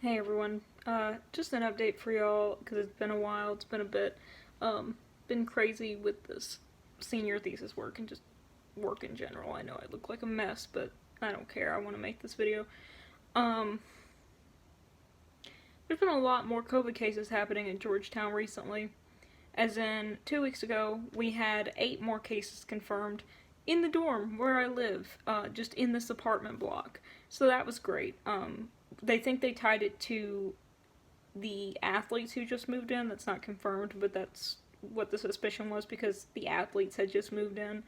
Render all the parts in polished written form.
Hey everyone, just an update for y'all because it's been a while, it's been a bit, been crazy with this senior thesis work and just work in general. I know I look like a mess, but I don't care. I want to make this video. Um, there's been a lot more COVID cases happening in Georgetown recently. As in, 2 weeks ago, we had 8 more cases confirmed in the dorm where I live, just in this apartment block. So that was great. They think they tied it to the athletes who just moved in. That's not confirmed, but that's what the suspicion was because the athletes had just moved in.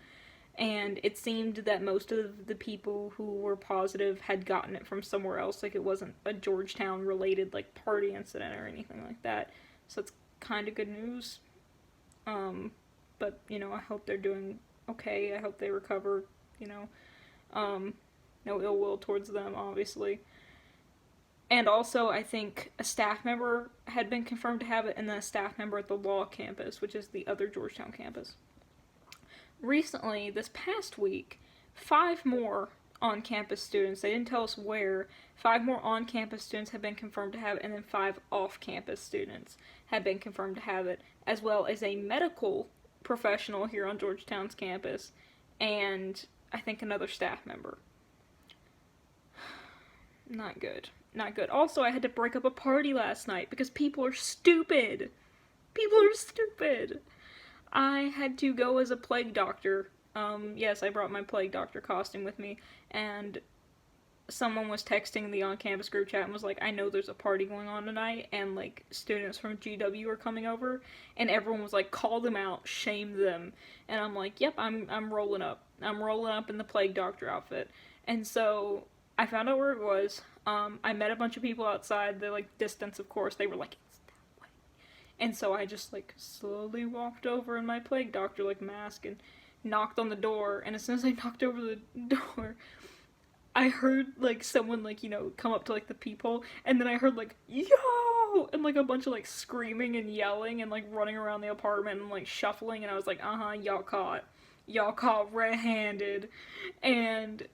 And it seemed that most of the people who were positive had gotten it from somewhere else. Like, it wasn't a Georgetown related, like, party incident or anything like that. So it's kind of good news. But, I hope they're doing okay. I hope they recover, you know. No ill will towards them, obviously. And also, I think a staff member had been confirmed to have it, and then a staff member at the law campus, which is the other Georgetown campus. Recently, this past week, 5 more on campus students, they didn't tell us where, 5 more on campus students have been confirmed to have it, and then 5 off campus students have been confirmed to have it, as well as a medical professional here on Georgetown's campus, and I think another staff member. Not good. Not good. Also, I had to break up a party last night because people are stupid. People are stupid. I had to go as a plague doctor. Yes, I brought my plague doctor costume with me, and someone was texting the on-campus group chat and was like, I know there's a party going on tonight, and, like, students from GW are coming over, and everyone was like, call them out, shame them, and I'm like, yep, I'm rolling up. I'm rolling up in the plague doctor outfit. And so, I found out where it was. I met a bunch of people outside, the, like, distance, of course, they were like, it's that way. And so I just, like, slowly walked over in my plague doctor, like, mask, and knocked on the door, and as soon as I knocked over the door, I heard, like, someone, like, come up to, like, the peephole, and then I heard, like, yo! And, like, a bunch of, like, screaming and yelling and, like, running around the apartment and, like, shuffling, and I was like, y'all caught. Y'all caught red-handed. And,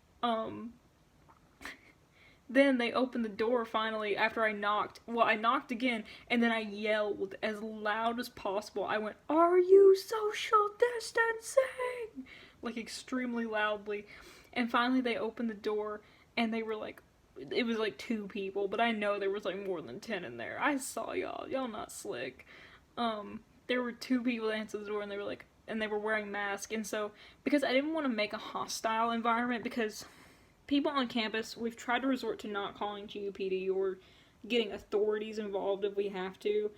then they opened the door finally after I knocked. Well, I knocked again, and then I yelled as loud as possible. I went, are you social distancing? Like, extremely loudly. And finally they opened the door, and they were like, it was like 2 people, but I know there was like more than 10 in there. I saw y'all. Y'all not slick. There were 2 people that answered the door, and they were like, and they were wearing masks, and so, because I didn't want to make a hostile environment, because people on campus, we've tried to resort to not calling GUPD or getting authorities involved if we have to.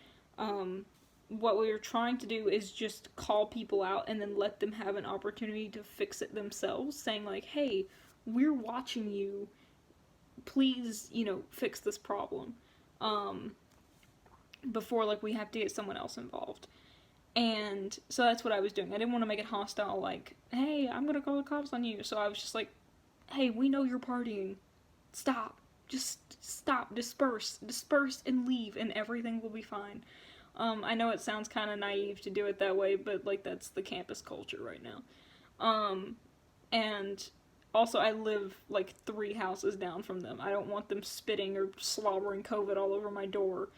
What we were trying to do is just call people out and then let them have an opportunity to fix it themselves, saying like, hey, we're watching you, please, fix this problem, before, like, we have to get someone else involved. And so that's what I was doing. I didn't want to make it hostile, like, hey, I'm gonna call the cops on you. So I was just like, hey, we know you're partying. Stop. Just stop. Disperse. Disperse and leave, and everything will be fine. I know it sounds kind of naive to do it that way, but, like, that's the campus culture right now. And also, I live, like, 3 houses down from them. I don't want them spitting or slobbering COVID all over my door.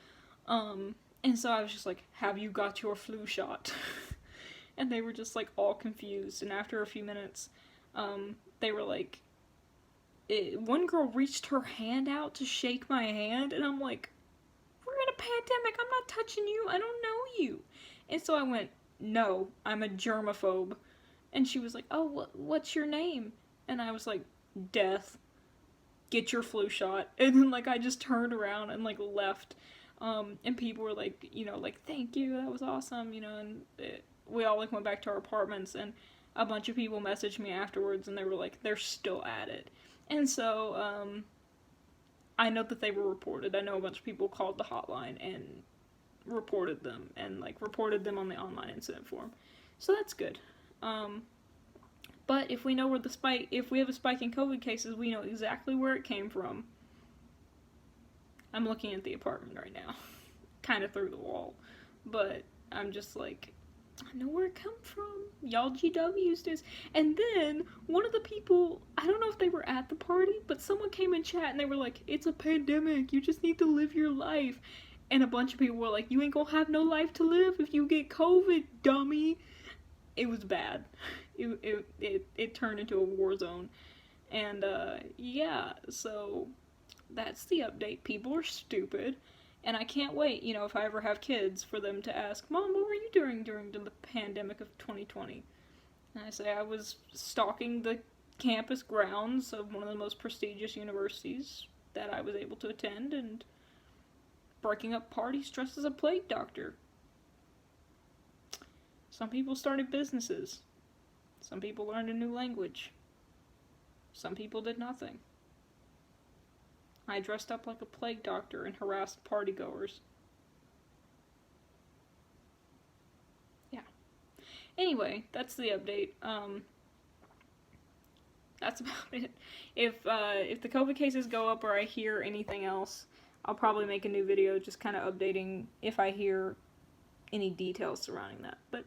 And so I was just like, have you got your flu shot? And they were just, like, all confused. And after a few minutes, they were like, one girl reached her hand out to shake my hand, and I'm like, we're in a pandemic, I'm not touching you, I don't know you. And so I went, no, I'm a germaphobe. And she was like, oh, what's your name? And I was like, Death. Get your flu shot. And then, like, I just turned around and, like, left. And people were like, like, thank you, that was awesome, and we all, like, went back to our apartments, and a bunch of people messaged me afterwards, and they were like, they're still at it. And so, I know that they were reported. I know a bunch of people called the hotline and reported them, and, like, reported them on the online incident form. So that's good. But if we know where if we have a spike in COVID cases, we know exactly where it came from. I'm looking at the apartment right now. Kind of through the wall. But I'm just like, I know where it come from. Y'all GWs did. And then one of the people, I don't know if they were at the party, but someone came in chat and they were like, "It's a pandemic. You just need to live your life." And a bunch of people were like, "You ain't gonna have no life to live if you get COVID, dummy." It was bad. It turned into a war zone. And yeah, so that's the update. People are stupid. And I can't wait, if I ever have kids, for them to ask, "Mom, what were you doing during the pandemic of 2020? And I say I was stalking the campus grounds of one of the most prestigious universities that I was able to attend and breaking up parties dressed as a plague doctor." Some people started businesses. Some people learned a new language. Some people did nothing. I dressed up like a plague doctor and harassed partygoers. Yeah. Anyway, that's the update. That's about it. If the COVID cases go up or I hear anything else, I'll probably make a new video just kind of updating if I hear any details surrounding that. But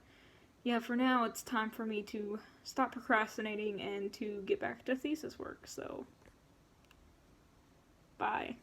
yeah, for now it's time for me to stop procrastinating and to get back to thesis work. So, bye.